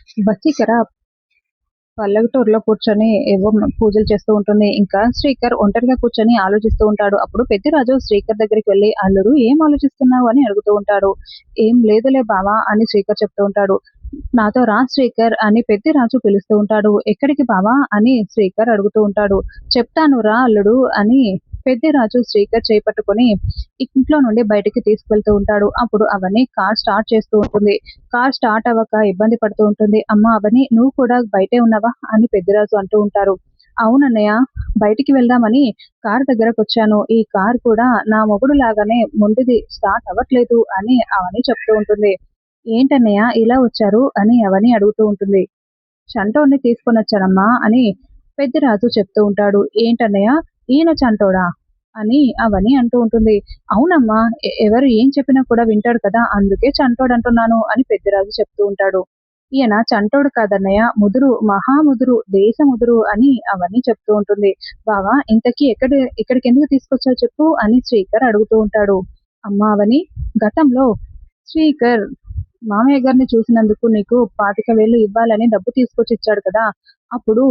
బచ్చీకర పల్లెటూరులో కూర్చొని ఏవో పూజలు చేస్తూ ఉంటుంది. ఇంకా శ్రీకర్ ఒంటరిగా కూర్చొని ఆలోచిస్తూ ఉంటాడు. అప్పుడు పెద్దిరాజు శ్రీకర్ దగ్గరికి వెళ్లి, "అల్లుడు ఏం ఆలోచిస్తున్నావు?" అని అడుగుతూ ఉంటాడు. "ఏం లేదులే బావా" అని శ్రీకర్ చెప్తూ ఉంటాడు. "నాతో రా శ్రీకర్" అని పెద్దిరాజు పిలుస్తూ ఉంటాడు. "ఎక్కడికి బావా?" అని శ్రీకర్ అడుగుతూ ఉంటాడు. "చెప్తాను రా అల్లుడు" అని పెద్దిరాజు శ్రీకర్ చేయి పట్టుకొని ఇంట్లో నుండి బయటికి తీసుకెళ్తూ ఉంటాడు. అప్పుడు అవని కార్ స్టార్ట్ చేస్తూ ఉంటుంది. కార్ స్టార్ట్ అవ్వక ఇబ్బంది పడుతూ ఉంటుంది. "అమ్మ అవని, నువ్వు కూడా బయటే ఉన్నావా?" అని పెద్దిరాజు అంటూ ఉంటారు. "అవునన్నయ్య, బయటికి వెళ్దామని కారు దగ్గరకొచ్చాను. ఈ కారు కూడా నా మొగుడు లాగానే ముందుది స్టార్ట్ అవ్వట్లేదు" అని అవని చెప్తూ ఉంటుంది. "ఏంటన్నయ్య ఇలా వచ్చారు?" అని అవని అడుగుతూ ఉంటుంది. "చంటోడిని తీసుకొనొచ్చానమ్మా" అని పెద్దిరాజు చెప్తూ ఉంటాడు. "ఏంటన్నయ్య, ఈయన చంటోడా?" అని అవని అంటూ ఉంటుంది. "అవునమ్మా, ఎవరు ఏం చెప్పినా కూడా వింటాడు కదా! అందుకే చంటోడంటున్నాను" అని పెద్దిరాజు చెప్తూ ఉంటాడు. "ఈయన చంటోడు కాదన్నయ్య, ముదురు, మహా ముదురు, దేశ ముదురు" అని అవని చెప్తూ ఉంటుంది. "బావ, ఇంతకీ ఇక్కడికెందుకు తీసుకొచ్చావు చెప్పు" అని శ్రీకర్ అడుగుతూ ఉంటాడు. "అమ్మా అవని, గతంలో శ్రీకర్ మామయ్య గారిని చూసినందుకు నీకు 25,000 ఇవ్వాలని డబ్బు తీసుకొచ్చిచ్చాడు కదా! అప్పుడు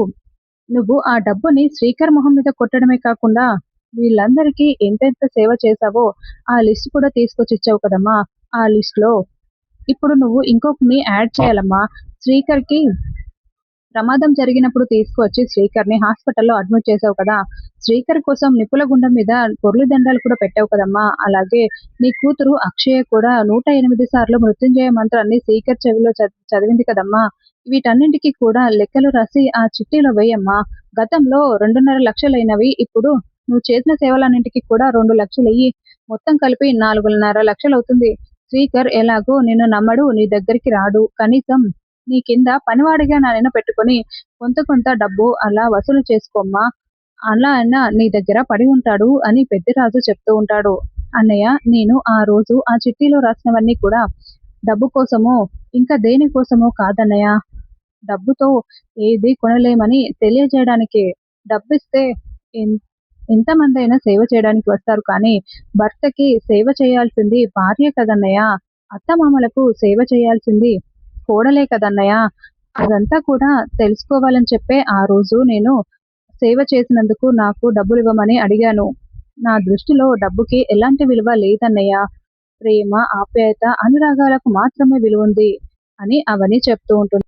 నువ్వు ఆ డబ్బుని శ్రీకర్ మొహం మీద కొట్టడమే కాకుండా వీళ్ళందరికీ ఎంతెంత సేవ చేశావో ఆ లిస్ట్ కూడా తీసుకొచ్చిచ్చావు కదమ్మా! ఆ లిస్ట్‌లో ఇప్పుడు నువ్వు ఇంకొకడిని యాడ్ చేయాలమ్మా. శ్రీకర్‌కి ప్రమాదం జరిగినప్పుడు తీసుకువచ్చి శ్రీకర్‌ని హాస్పిటల్‌లో అడ్మిట్ చేసావు కదా! శ్రీకర్ కోసం నిప్పుల గుండం మీద పొర్లు దండాలు కూడా పెట్టావు కదమ్మా! అలాగే నీ కూతురు అక్షయ కూడా 108 సార్లు మృత్యుంజయ మంత్రాన్ని శ్రీకర్ చెవిలో చదివింది కదమ్మా! వీటన్నింటికి కూడా లెక్కలు రాసి ఆ చిట్టీలో వెయ్యమ్మా. గతంలో 2.5 లక్షలైనవి ఇప్పుడు నువ్వు చేసిన సేవలన్నింటికి కూడా 2 లక్షలెయ్యి. మొత్తం కలిపి 4.5 లక్షలవుతుంది. శ్రీకర్ ఎలాగో నిన్ను నమ్మడు, నీ దగ్గరికి రాడు. కనీసం నీ కింద పనివాడిగా నన్ను పెట్టుకొని కొంత కొంత డబ్బు అలా వసూలు చేసుకోమ్మా. అలా అయినా నీ దగ్గర పడి ఉంటాడు అని పెద్దిరాజు చెప్తూ ఉంటాడు. "అన్నయ్య, నేను ఆ రోజు ఆ చిట్టీలో రాసినవన్నీ కూడా డబ్బు కోసమో, ఇంకా దేని కోసమో కాదన్నయ్య. డబ్బుతో ఏది కొనలేమని తెలియజేయడానికే. డబ్బిస్తే ఎన్ ఎంతమందైనా సేవ చేయడానికి వస్తారు కానీ, భర్తకి సేవ చేయాల్సింది భార్య కదన్నయ్య! అత్తమామలకు సేవ చేయాల్సింది కోడలే కదన్నయ్య! అదంతా కూడా తెలుసుకోవాలని చెప్పే ఆ రోజు నేను సేవ చేసినందుకు నాకు డబ్బులివ్వమని అడిగాను. నా దృష్టిలో డబ్బుకి ఎలాంటి విలువ లేదన్నయ్య. ప్రేమ, ఆప్యాయత, అనురాగాలకు మాత్రమే విలువుంది" అని అవని చెప్తూ ఉంటుంది.